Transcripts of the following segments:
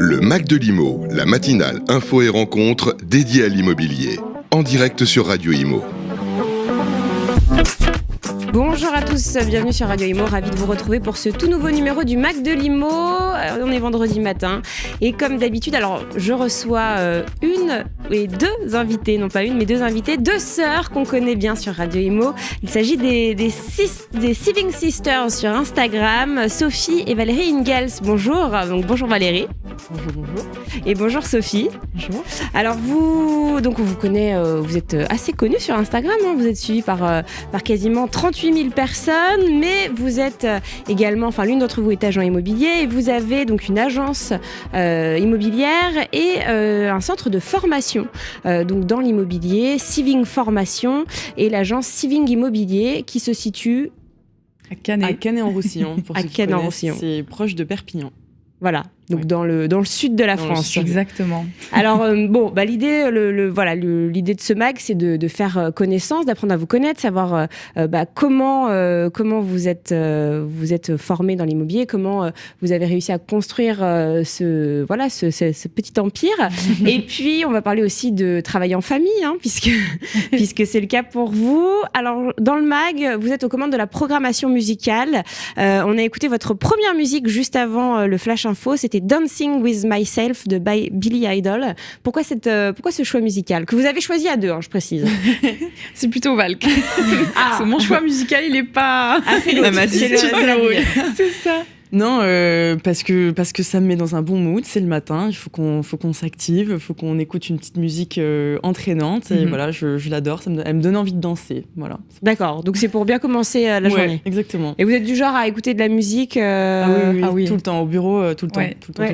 Le Mac de l'Imo, la matinale info et rencontre dédiée à l'immobilier. En direct sur Radio Imo. Bonjour à tous, bienvenue sur Radio Imo, ravi de vous retrouver pour ce tout nouveau numéro du Mac de l'Imo. On est vendredi matin et comme d'habitude, alors je reçois une et deux invités, non pas une mais deux invités, deux sœurs qu'on connaît bien sur Radio Imo. Il s'agit des Siving Sisters sur Instagram, Sophie et Valérie Ingalls. Bonjour, donc bonjour Valérie. Bonjour. Et bonjour Sophie. Bonjour. Alors on vous connaît, vous êtes assez connus sur Instagram, hein, vous êtes suivis par quasiment 38 000 personnes, mais vous êtes également, l'une d'entre vous est agent immobilier et vous avez donc une agence immobilière et un centre de formation donc dans l'immobilier, Siving Formation et l'agence Siving Immobilier qui se situe à Canet-en-Roussillon. Pour ceux qui connaissent, c'est proche de Perpignan. Voilà, donc dans le sud de la France. Exactement. Alors l'idée, l'idée de ce mag, c'est de faire connaissance, d'apprendre à vous connaître, savoir comment vous êtes formé dans l'immobilier, comment vous avez réussi à construire ce petit empire. Et puis on va parler aussi de travail en famille, hein, puisque c'est le cas pour vous. Alors dans le mag, vous êtes aux commandes de la programmation musicale. On a écouté votre première musique juste avant le Flash Info, c'était Dancing with Myself de Billy Idol. Pourquoi ce choix musical que vous avez choisi à deux, hein, je précise. C'est plutôt Valk. C'est mon choix musical, il est pas. C'est ça. Non, parce que ça me met dans un bon mood. C'est le matin, il faut qu'on s'active, il faut qu'on écoute une petite musique entraînante. Et voilà, je l'adore. Elle me donne envie de danser. Voilà. D'accord. Donc c'est pour bien commencer la journée. Exactement. Et vous êtes du genre à écouter de la musique oui. Tout le temps au bureau, tout le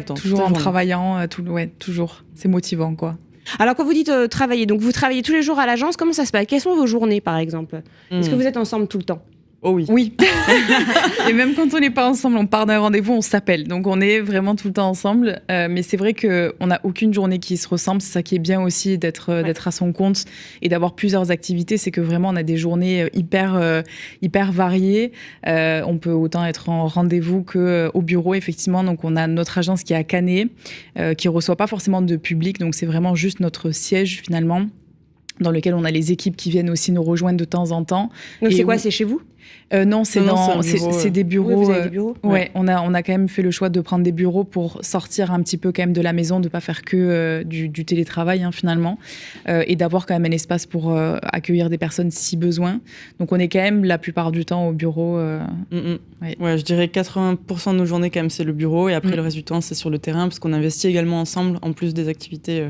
temps. Toujours en travaillant, toujours. C'est motivant, quoi. Alors quand vous dites travailler, donc vous travaillez tous les jours à l'agence. Comment ça se passe ? Quelles sont vos journées, par exemple ? Est-ce que vous êtes ensemble tout le temps ? Oh oui. Oui. Et même quand on n'est pas ensemble, on part d'un rendez-vous, on s'appelle. Donc on est vraiment tout le temps ensemble. Mais c'est vrai qu'on n'a aucune journée qui se ressemble. C'est ça qui est bien aussi d'être à son compte et d'avoir plusieurs activités. C'est que vraiment on a des journées hyper variées. On peut autant être en rendez-vous qu'au bureau, effectivement. Donc on a notre agence qui est à Canet, qui ne reçoit pas forcément de public. Donc c'est vraiment juste notre siège finalement, dans lequel on a les équipes qui viennent aussi nous rejoindre de temps en temps. Donc c'est quoi, c'est chez vous ? Non, c'est des bureaux. Oui, vous avez des bureaux. Ouais, on a quand même fait le choix de prendre des bureaux pour sortir un petit peu quand même de la maison, de pas faire que du télétravail finalement, et d'avoir quand même un espace pour accueillir des personnes si besoin. Donc on est quand même la plupart du temps au bureau. Ouais, je dirais 80% de nos journées quand même c'est le bureau et après le reste du temps c'est sur le terrain parce qu'on investit également ensemble en plus des activités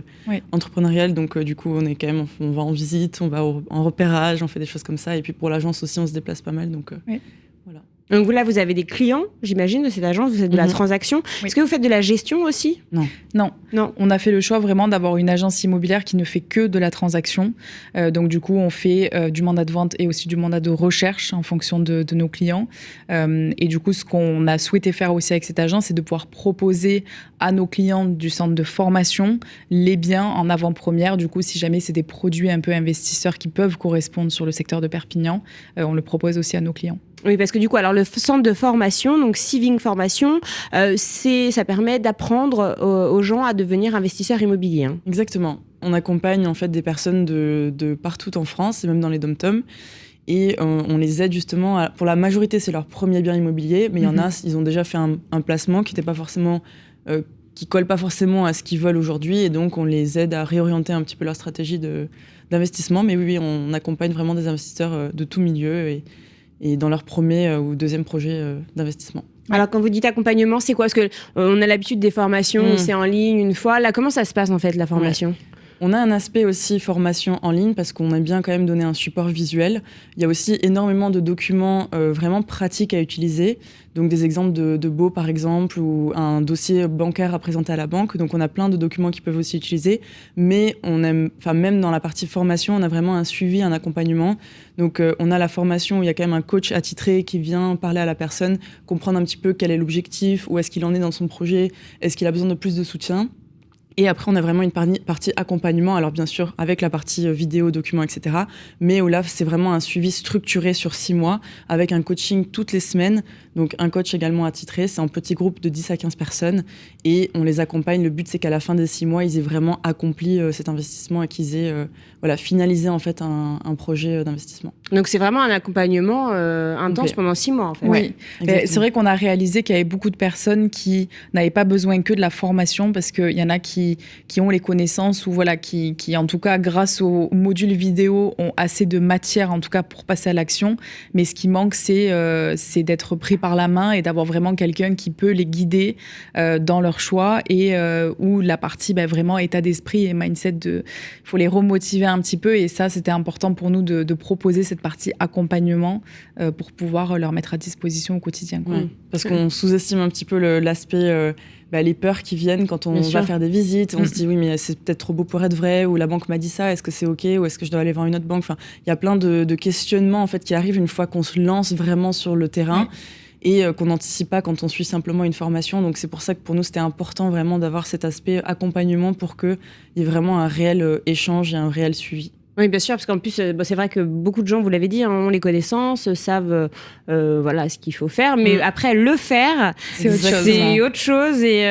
entrepreneuriales. Donc du coup on est quand même, on va en visite, on va en repérage, on fait des choses comme ça et puis pour l'agence aussi on se déplace pas mal. Donc, voilà. Donc là, vous avez des clients, j'imagine, de cette agence, vous faites de la transaction. Oui. Est-ce que vous faites de la gestion aussi ? Non. On a fait le choix vraiment d'avoir une agence immobilière qui ne fait que de la transaction. Donc du coup, on fait du mandat de vente et aussi du mandat de recherche en fonction de nos clients. Et du coup, ce qu'on a souhaité faire aussi avec cette agence, c'est de pouvoir proposer à nos clients du centre de formation les biens en avant-première. Du coup, si jamais c'est des produits un peu investisseurs qui peuvent correspondre sur le secteur de Perpignan, on le propose aussi à nos clients. Oui, parce que du coup, alors le centre de formation, donc Siving Formation, ça permet d'apprendre aux gens à devenir investisseurs immobiliers. Hein. Exactement. On accompagne en fait des personnes de partout en France et même dans les dom-toms. Et on les aide justement, pour la majorité, c'est leur premier bien immobilier, mais il y en a, ils ont déjà fait un placement qui n'était pas forcément, qui colle pas forcément à ce qu'ils veulent aujourd'hui, et donc on les aide à réorienter un petit peu leur stratégie d'investissement. Mais oui, on accompagne vraiment des investisseurs de tout milieu et dans leur premier ou deuxième projet d'investissement. Alors quand vous dites accompagnement, c'est quoi ? Parce qu'on a l'habitude des formations, c'est en ligne une fois. Là, comment ça se passe en fait, la formation ? On a un aspect aussi formation en ligne parce qu'on aime bien quand même donner un support visuel. Il y a aussi énormément de documents vraiment pratiques à utiliser. Donc des exemples de baux par exemple ou un dossier bancaire à présenter à la banque. Donc on a plein de documents qui peuvent aussi utiliser. Mais même dans la partie formation, on a vraiment un suivi, un accompagnement. Donc on a la formation où il y a quand même un coach attitré qui vient parler à la personne, comprendre un petit peu quel est l'objectif, où est-ce qu'il en est dans son projet, est-ce qu'il a besoin de plus de soutien. Et après, on a vraiment une partie accompagnement, alors bien sûr avec la partie vidéo, documents, etc. Mais où là, c'est vraiment un suivi structuré sur 6 mois, avec un coaching toutes les semaines. Donc un coach également attitré, c'est en petit groupe de 10 à 15 personnes. Et on les accompagne. Le but, c'est qu'à la fin des 6 mois, ils aient vraiment accompli cet investissement et qu'ils aient finalisé en fait un projet d'investissement. Donc c'est vraiment un accompagnement intense pendant 6 mois en fait. Oui, c'est vrai qu'on a réalisé qu'il y avait beaucoup de personnes qui n'avaient pas besoin que de la formation, parce qu'il y en a qui ont les connaissances ou qui en tout cas grâce au module vidéo ont assez de matière en tout cas pour passer à l'action, mais ce qui manque c'est d'être pris par la main et d'avoir vraiment quelqu'un qui peut les guider dans leur choix, et où la partie vraiment état d'esprit et mindset, il faut les remotiver un petit peu, et ça c'était important pour nous de proposer cette partie accompagnement pour pouvoir leur mettre à disposition au quotidien, quoi. Parce qu'on sous-estime un petit peu l'aspect les peurs qui viennent quand on va faire des visites. On se dit oui, mais c'est peut-être trop beau pour être vrai, ou la banque m'a dit ça, est-ce que c'est OK, ou est-ce que je dois aller voir une autre banque. Enfin, il y a plein de questionnements en fait qui arrivent une fois qu'on se lance vraiment sur le terrain. Et qu'on n'anticipe pas quand on suit simplement une formation. Donc c'est pour ça que pour nous, c'était important vraiment d'avoir cet aspect accompagnement pour qu'il y ait vraiment un réel échange et un réel suivi. Oui, bien sûr, parce qu'en plus, c'est vrai que beaucoup de gens, vous l'avez dit, ont les connaissances, savent ce qu'il faut faire, mais après, le faire, c'est autre chose, et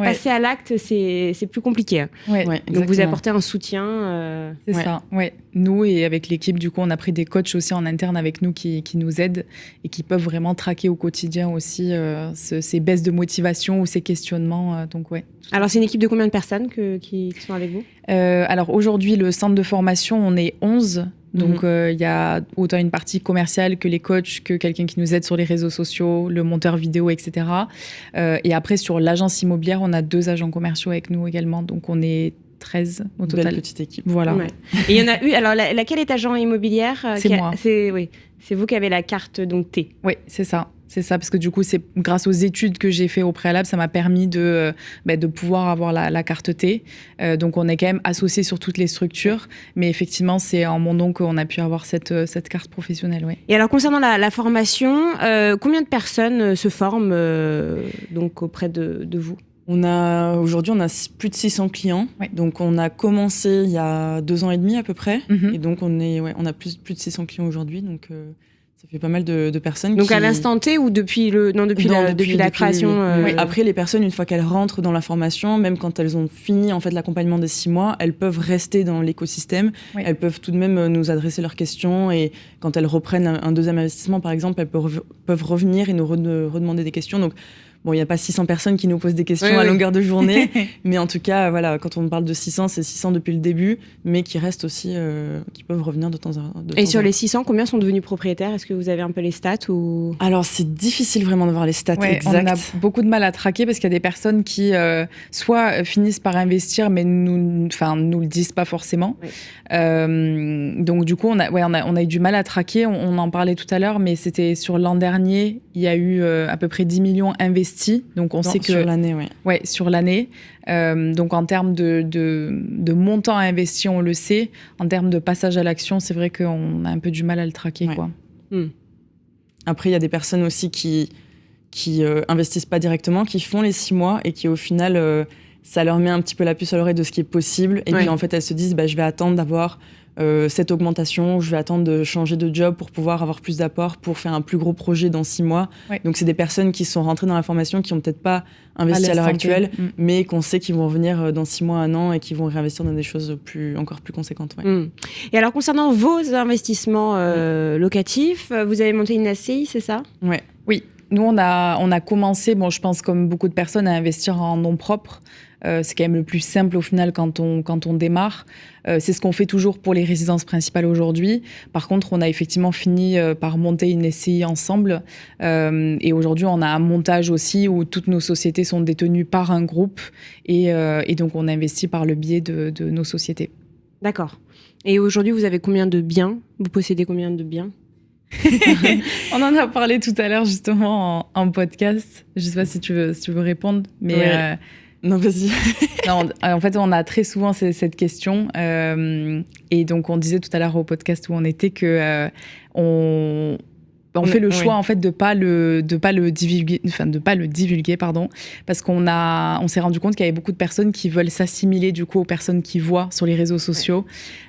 passer à l'acte, c'est plus compliqué. Donc vous apportez un soutien. C'est ça, Nous, et avec l'équipe, du coup, on a pris des coachs aussi en interne avec nous qui nous aident et qui peuvent vraiment traquer au quotidien aussi ces baisses de motivation ou ces questionnements. Alors, c'est une équipe de combien de personnes qui sont avec vous ? Alors, aujourd'hui, le centre de formation, on est 11. Donc, il y a autant une partie commerciale que les coachs, que quelqu'un qui nous aide sur les réseaux sociaux, le monteur vidéo, etc. Et après, sur l'agence immobilière, on a 2 agents commerciaux avec nous également. Donc, on est 13 au total. Belle petite équipe. Voilà. Et il y en a eu. Alors, laquelle est agent immobilière ? C'est moi. C'est vous qui avez la carte donc T. Oui, c'est ça. C'est ça, parce que du coup, c'est grâce aux études que j'ai fait au préalable, ça m'a permis de pouvoir avoir la carte T. Donc, on est quand même associés sur toutes les structures. Mais effectivement, c'est en mon nom qu'on a pu avoir cette carte professionnelle. Ouais. Et alors, concernant la formation, combien de personnes se forment donc auprès de vous ? Aujourd'hui, on a plus de 600 clients. Donc, on a commencé il y a 2 ans et demi à peu près. Et donc, on a plus de 600 clients aujourd'hui. Donc, ça fait pas mal de personnes. Donc, à l'instant T ou depuis la création Après, les personnes, une fois qu'elles rentrent dans la formation, même quand elles ont fini en fait, l'accompagnement des 6 mois, elles peuvent rester dans l'écosystème. Elles peuvent tout de même nous adresser leurs questions. Et quand elles reprennent un deuxième investissement, par exemple, elles peuvent revenir et nous redemander des questions. Donc, bon, il n'y a pas 600 personnes qui nous posent des questions à longueur de journée, mais en tout cas, quand on parle de 600, c'est 600 depuis le début, mais qui restent aussi, qui peuvent revenir de temps en temps. Et sur les 600, combien sont devenus propriétaires ? Est-ce que vous avez un peu les stats ou... Alors, c'est difficile vraiment d'avoir les stats exacts. On a beaucoup de mal à traquer parce qu'il y a des personnes qui, soit finissent par investir, mais nous le disent pas forcément. Donc, du coup, on a eu du mal à traquer. On en parlait tout à l'heure, mais c'était sur l'an dernier, il y a eu à peu près 10 millions investis. Donc on sait que sur l'année, sur l'année. Donc en termes de montant investi, on le sait. En termes de passage à l'action, c'est vrai qu'on a un peu du mal à le traquer, quoi. Après, il y a des personnes aussi qui investissent pas directement, qui font les 6 mois et qui au final, ça leur met un petit peu la puce à l'oreille de ce qui est possible. Et puis en fait, elles se disent, je vais attendre d'avoir cette augmentation, je vais attendre de changer de job pour pouvoir avoir plus d'apport, pour faire un plus gros projet dans 6 mois. Donc, c'est des personnes qui sont rentrées dans la formation, qui n'ont peut-être pas investi à l'heure actuelle, mais qu'on sait qu'ils vont revenir dans 6 mois, 1 an, et qui vont réinvestir dans des choses encore plus conséquentes. Et alors, concernant vos investissements locatifs, vous avez monté une SCI, c'est ça ? Oui. Nous, on a commencé, je pense comme beaucoup de personnes, à investir en nom propre. C'est quand même le plus simple au final quand on démarre. C'est ce qu'on fait toujours pour les résidences principales aujourd'hui. Par contre, on a effectivement fini par monter une SCI ensemble. Et aujourd'hui, on a un montage aussi où toutes nos sociétés sont détenues par un groupe. Et donc, on investit par le biais de nos sociétés. D'accord. Et aujourd'hui, vous avez combien de biens ? Vous possédez combien de biens ? On en a parlé tout à l'heure justement en podcast. Je ne sais pas si tu veux répondre, mais... Non, vas-y. Non, en fait, on a très souvent cette question. Et donc, on disait tout à l'heure au podcast où on était que On fait le choix en fait de pas le divulguer, pardon, parce qu'on s'est rendu compte qu'il y avait beaucoup de personnes qui veulent s'assimiler du coup aux personnes qui voient sur les réseaux sociaux,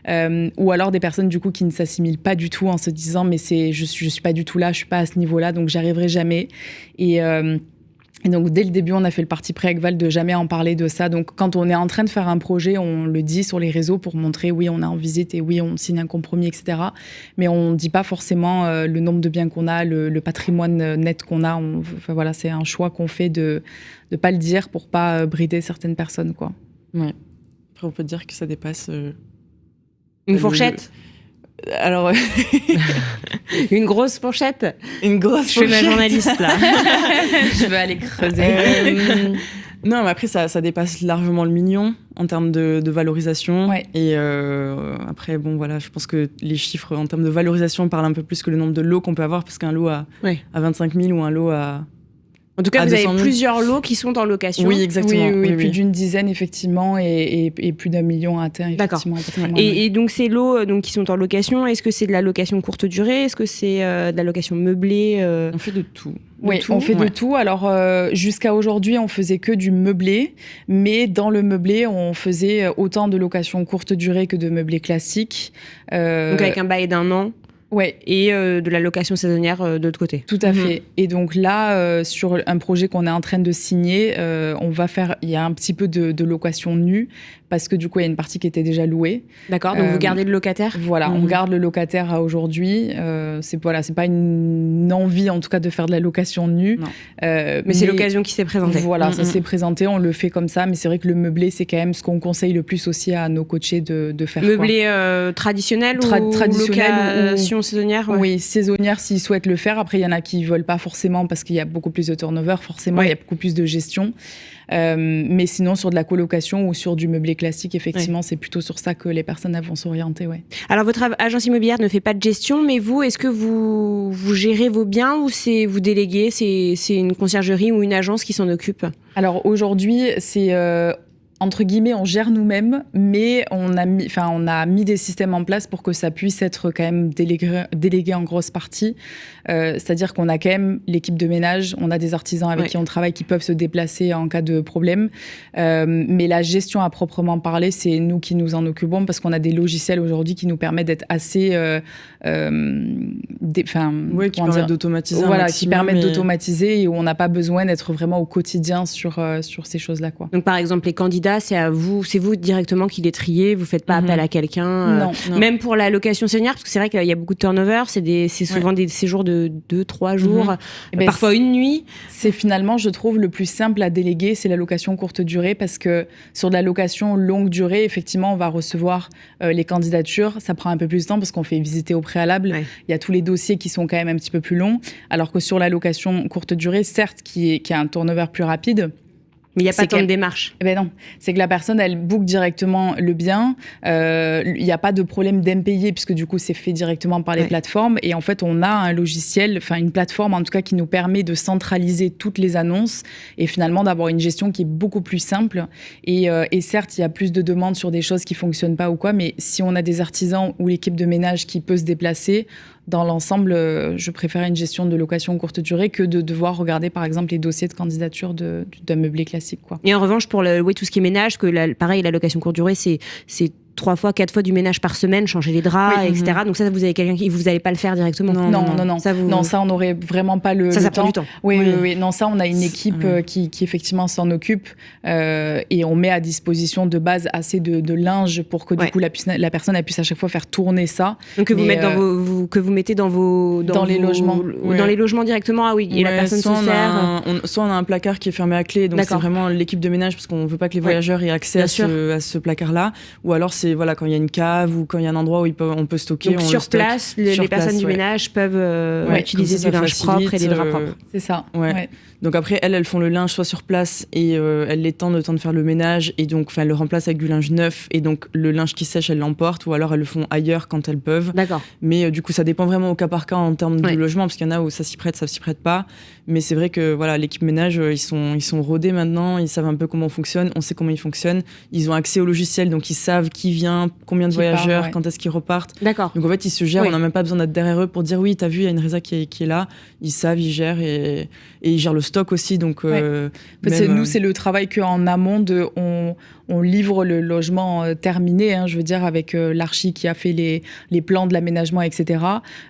ou alors des personnes du coup qui ne s'assimilent pas du tout en se disant mais je suis pas du tout là, je suis pas à ce niveau-là, donc j'y arriverai jamais. Et donc, dès le début, on a fait le parti pris avec Val de jamais en parler de ça. Donc, quand on est en train de faire un projet, on le dit sur les réseaux pour montrer, oui, on est en visite et oui, on signe un compromis, etc. Mais on ne dit pas forcément le nombre de biens qu'on a, le patrimoine net qu'on a. Voilà, c'est un choix qu'on fait de ne pas le dire pour pas brider certaines personnes, quoi. Ouais. Après, on peut dire que ça dépasse... Une fourchette Alors... Une grosse fourchette. Une grosse fourchette. Je suis ma journaliste, là. Je veux aller creuser. Non, mais après, ça dépasse largement le million en termes de valorisation. Ouais. Et après, bon, voilà, je pense que les chiffres en termes de valorisation parlent un peu plus que le nombre de lots qu'on peut avoir, parce qu'un lot à 25 000 ou un lot à... En tout cas, vous avez plusieurs lots qui sont en location. Oui, exactement. Oui, plus d'une dizaine, effectivement, et plus d'1 million à terre, effectivement. D'accord. Et donc, ces lots qui sont en location, est-ce que c'est de la location courte durée? Est-ce que c'est de la location meublée On fait de tout. Oui, on fait de tout. Alors, jusqu'à aujourd'hui, on faisait que du meublé, mais dans le meublé, on faisait autant de location courte durée que de meublé classique. Donc, avec un bail d'1 an. Ouais. Et de la location saisonnière de l'autre côté. Tout à fait. Et donc là, sur un projet qu'on est en train de signer, il y a un petit peu de location nue, parce que du coup, il y a une partie qui était déjà louée. D'accord, donc vous gardez le locataire? Voilà, on garde le locataire à aujourd'hui. C'est pas une envie, en tout cas, de faire de la location nue. Mais c'est l'occasion qui s'est présentée. Voilà, ça s'est présenté, on le fait comme ça. Mais c'est vrai que le meublé, c'est quand même ce qu'on conseille le plus aussi à nos coachés de faire. Meublé traditionnel ou location saisonnière? Oui, saisonnière s'ils souhaitent le faire. Après, il y en a qui ne veulent pas forcément parce qu'il y a beaucoup plus de turnover, forcément, il y a beaucoup plus de gestion. Mais sinon, sur de la colocation ou sur du meublé classique, effectivement, c'est plutôt sur ça que les personnes vont s'orienter. Ouais. Alors, votre agence immobilière ne fait pas de gestion, mais vous, est-ce que vous gérez vos biens ou vous déléguez? C'est une conciergerie ou une agence qui s'en occupe? Alors, aujourd'hui, c'est... entre guillemets, on gère nous-mêmes, mais on a mis des systèmes en place pour que ça puisse être quand même délégué en grosse partie. C'est-à-dire qu'on a quand même l'équipe de ménage, on a des artisans avec qui on travaille qui peuvent se déplacer en cas de problème. Mais la gestion à proprement parler, c'est nous qui nous en occupons parce qu'on a des logiciels aujourd'hui qui nous permettent d'être assez... qui permettent d'automatiser. Voilà, qui permettent d'automatiser et où on n'a pas besoin d'être vraiment au quotidien sur ces choses-là, quoi. Donc, par exemple, les candidats, c'est vous directement qui les triez, vous faites pas appel à quelqu'un. Non. Même pour la location saisonnière, parce que c'est vrai qu'il y a beaucoup de turnover, c'est souvent des séjours de 2-3 jours, parfois une nuit. C'est finalement, je trouve, le plus simple à déléguer, c'est la location courte durée, parce que sur de la location longue durée, effectivement, on va recevoir les candidatures, ça prend un peu plus de temps parce qu'on fait visiter au préalable. Il y a tous les dossiers qui sont quand même un petit peu plus longs, alors que sur la location courte durée, certes, qui a un turnover plus rapide, mais il n'y a pas tant de démarches. Ben non, c'est que la personne, elle book directement le bien. Il n'y a pas de problème d'impayé, puisque du coup, c'est fait directement par les plateformes. Et en fait, on a un logiciel, enfin une plateforme en tout cas, qui nous permet de centraliser toutes les annonces et finalement d'avoir une gestion qui est beaucoup plus simple. Et certes, il y a plus de demandes sur des choses qui ne fonctionnent pas ou quoi, mais si on a des artisans ou l'équipe de ménage qui peut se déplacer, dans l'ensemble, je préfère une gestion de location courte durée que de devoir regarder, par exemple, les dossiers de candidature d'un meublé classique, quoi. Et en revanche, pour tout ce qui est ménage, pareil, la location courte durée, c'est 3 fois, 4 fois du ménage par semaine, changer les draps, etc. Donc ça, vous avez quelqu'un vous n'allez pas le faire directement. Non. Ça, on n'aurait vraiment pas le ça temps. prend du temps. Oui. Non, ça, on a une équipe qui effectivement s'en occupe et on met à disposition de base assez de linge pour que du coup la personne elle puisse à chaque fois faire tourner ça. Donc que vous mettez dans les logements. Dans les logements directement. Ah oui. Et la personne se sert. Soit on a un placard qui est fermé à clé, donc c'est vraiment l'équipe de ménage parce qu'on veut pas que les voyageurs aient accès à ce placard-là. Ou alors c'est quand il y a une cave ou quand il y a un endroit où on peut stocker. Donc sur place, les personnes du ménage peuvent utiliser du linge propre et des draps propres. C'est ça. Donc après, elles font le linge soit sur place et elles l'étendent le temps de faire le ménage et donc elles le remplacent avec du linge neuf et donc le linge qui sèche, elles l'emportent ou alors elles le font ailleurs quand elles peuvent. D'accord. Mais du coup, ça dépend vraiment au cas par cas en termes de logement parce qu'il y en a où ça s'y prête pas. Mais c'est vrai que l'équipe ménage, ils sont rodés maintenant, ils savent un peu comment on fonctionne, on sait comment ils fonctionnent, ils ont accès au logiciel donc ils savent qui vient, combien de Qui voyageurs, part, ouais. quand est-ce qu'ils repartent. D'accord. Donc en fait, ils se gèrent, Oui. on n'a même pas besoin d'être derrière eux pour dire oui, t'as vu, il y a une résa qui est là. Ils savent, ils gèrent et ils gèrent le stock aussi. Donc, Ouais. En fait, même, nous, c'est le travail qu'en amont, on livre le logement terminé, je veux dire, avec l'archi qui a fait les plans de l'aménagement, etc.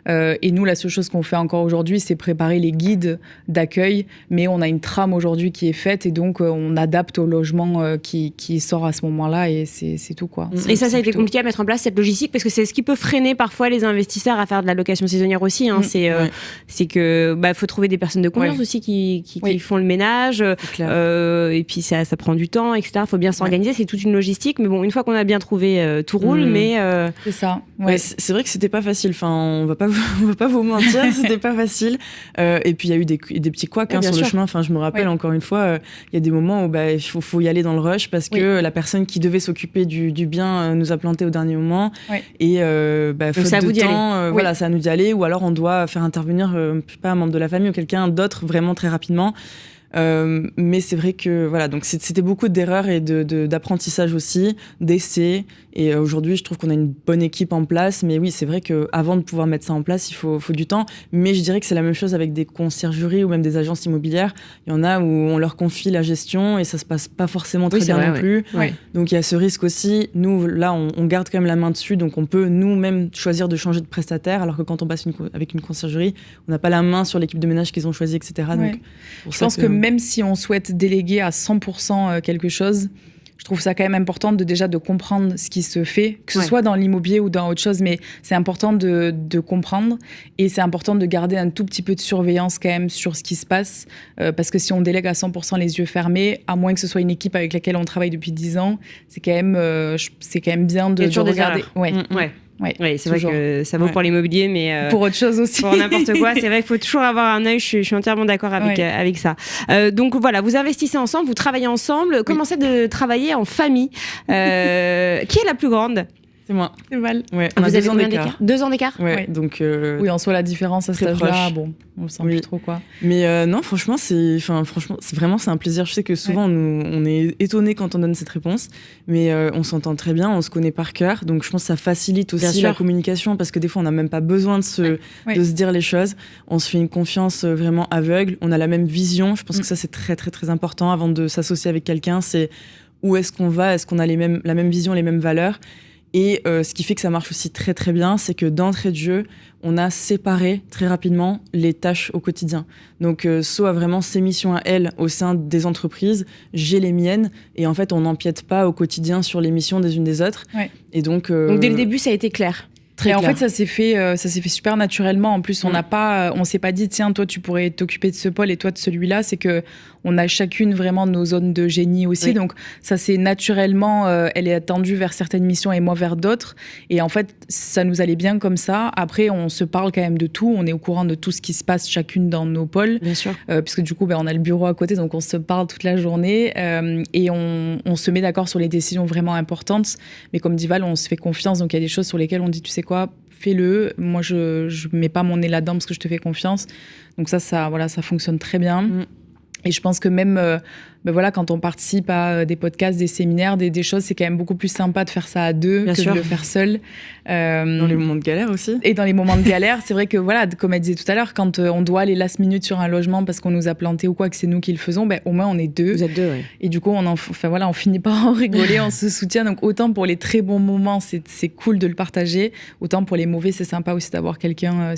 Et nous, la seule chose qu'on fait encore aujourd'hui, c'est préparer les guides d'accueil. Mais on a une trame aujourd'hui qui est faite et donc on adapte au logement qui sort à ce moment-là et c'est tout, quoi. Et ça a été plutôt- compliqué à mettre en place, cette logistique, parce que c'est ce qui peut freiner parfois les investisseurs à faire de la location saisonnière aussi. ouais. C'est que faut trouver des personnes de confiance Ouais. aussi qui Oui. font le ménage. C'est clair. Et puis ça prend du temps, etc. Il faut bien s'organiser, c'est toute une logistique. Mais bon, une fois qu'on a bien trouvé, tout roule. Mais C'est ça. Ouais, c'est vrai que c'était pas facile. Enfin, on va pas vous mentir, c'était pas facile. Et puis il y a eu des petits couacs Ouais, bien sur le sûr. chemin. Enfin, je me rappelle encore une fois, il y a des moments où il faut y aller dans le rush parce que la personne qui devait s'occuper du bien nous a planté au dernier moment. Ouais. Et faute c'est à vous de d'y temps, aller. voilà, c'est à nous d'y aller. Ou alors on doit faire intervenir, je sais pas, un membre de la famille ou quelqu'un d'autre vraiment très rapidement. Mais c'est vrai que voilà, donc c'était beaucoup d'erreurs et d'apprentissage aussi, d'essais. Et aujourd'hui, je trouve qu'on a une bonne équipe en place. Mais oui, c'est vrai qu'avant de pouvoir mettre ça en place, il faut du temps. Mais je dirais que c'est la même chose avec des conciergeries ou même des agences immobilières. Il y en a où on leur confie la gestion et ça se passe pas forcément très bien non plus. Ouais. Donc il y a ce risque aussi. Nous, là, on garde quand même la main dessus. Donc on peut nous-mêmes choisir de changer de prestataire. Alors que quand on passe avec une conciergerie, on n'a pas la main sur l'équipe de ménage qu'ils ont choisi, etc. Ouais. Donc, pour Je ça pense que même si on souhaite déléguer à 100% quelque chose, je trouve ça quand même important déjà de comprendre ce qui se fait, que ce soit dans l'immobilier ou dans autre chose, mais c'est important de comprendre et c'est important de garder un tout petit peu de surveillance quand même sur ce qui se passe, parce que si on délègue à 100% les yeux fermés, à moins que ce soit une équipe avec laquelle on travaille depuis 10 ans, c'est quand même bien Il y a Mm. toujours des regarder. erreurs. Ouais. Ouais, c'est vrai Toujours. que ça vaut pour l'immobilier, mais Pour autre chose aussi. pour n'importe quoi, c'est vrai qu'il faut toujours avoir un œil. Je suis entièrement d'accord avec ça. Donc voilà, vous investissez ensemble, vous travaillez ensemble, commencez de travailler en famille. Qui est la plus grande? C'est moi. C'est mal. Ouais, on a Vous avez 2 ans combien d'écart. d'écart? 2 ans d'écart? Ouais, Ouais. donc Oui, en soi, la différence à cet Très âge-là, proche. bon, on le sent Oui. plus trop, quoi. Mais non, franchement, c'est un plaisir. Je sais que souvent, on est étonnés quand on donne cette réponse, mais on s'entend très bien, on se connaît par cœur. Donc, je pense que ça facilite Bien aussi sûr. la communication parce que des fois, on n'a même pas besoin de se dire les choses. On se fait une confiance vraiment aveugle. On a la même vision. Je pense que ça, c'est très, très, très important avant de s'associer avec quelqu'un. C'est où est-ce qu'on va? Est-ce qu'on a la même vision, les mêmes valeurs? Et ce qui fait que ça marche aussi très très bien, c'est que d'entrée de jeu, on a séparé très rapidement les tâches au quotidien. Donc So a vraiment ses missions à elle au sein des entreprises, j'ai les miennes, et en fait on n'empiète pas au quotidien sur les missions des unes des autres. Ouais. Et donc dès le début, ça a été clair. très Et en clair. fait, ça s'est fait super naturellement. En plus, on s'est pas dit, tiens, toi, tu pourrais t'occuper de ce pôle et toi de celui-là. C'est que on a chacune vraiment nos zones de génie aussi. Oui. Donc, ça c'est naturellement, elle est attendue vers certaines missions et moi vers d'autres. Et en fait, ça nous allait bien comme ça. Après, on se parle quand même de tout. On est au courant de tout ce qui se passe chacune dans nos pôles. Bien sûr. Puisque du coup, on a le bureau à côté, donc on se parle toute la journée et on se met d'accord sur les décisions vraiment importantes. Mais comme dit Val, on se fait confiance, donc il y a des choses sur lesquelles on dit, tu sais quoi, fais-le. Moi, je mets pas mon nez là-dedans parce que je te fais confiance. Donc ça fonctionne très bien. Et je pense que même quand on participe à des podcasts, des séminaires, des choses, c'est quand même beaucoup plus sympa de faire ça à deux Bien que sûr. de le faire seul. Dans les moments de galère aussi. Et dans les moments de galère, c'est vrai que comme elle disait tout à l'heure, quand on doit aller last minute sur un logement parce qu'on nous a planté ou quoi, que c'est nous qui le faisons, au moins on est deux. Vous êtes deux, ouais. Et du coup, on finit par en rigoler, on se soutient. Donc autant pour les très bons moments, c'est cool de le partager, autant pour les mauvais, c'est sympa aussi d'avoir quelqu'un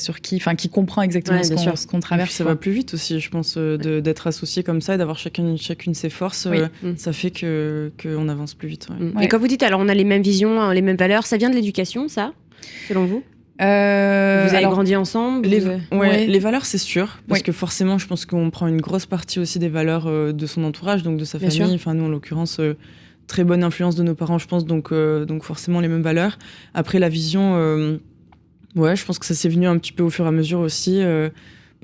qui comprend exactement Ouais, bien sûr. ce qu'on Et traverse. puis ça quoi. va plus vite aussi, je pense, d'être associé comme ça et d'avoir chacune ses forces. Oui. Ça fait qu'on avance plus vite. Ouais. Et quand vous dites, alors on a les mêmes visions, hein, les mêmes valeurs, ça vient de l'éducation, ça, selon vous? Vous avez grandi ensemble? Les valeurs, c'est sûr, parce Oui. que forcément, je pense qu'on prend une grosse partie aussi des valeurs de son entourage, donc de sa Bien famille. sûr. Enfin, nous, en l'occurrence, très bonne influence de nos parents, je pense, donc forcément les mêmes valeurs. Après, la vision, je pense que ça s'est venu un petit peu au fur et à mesure aussi.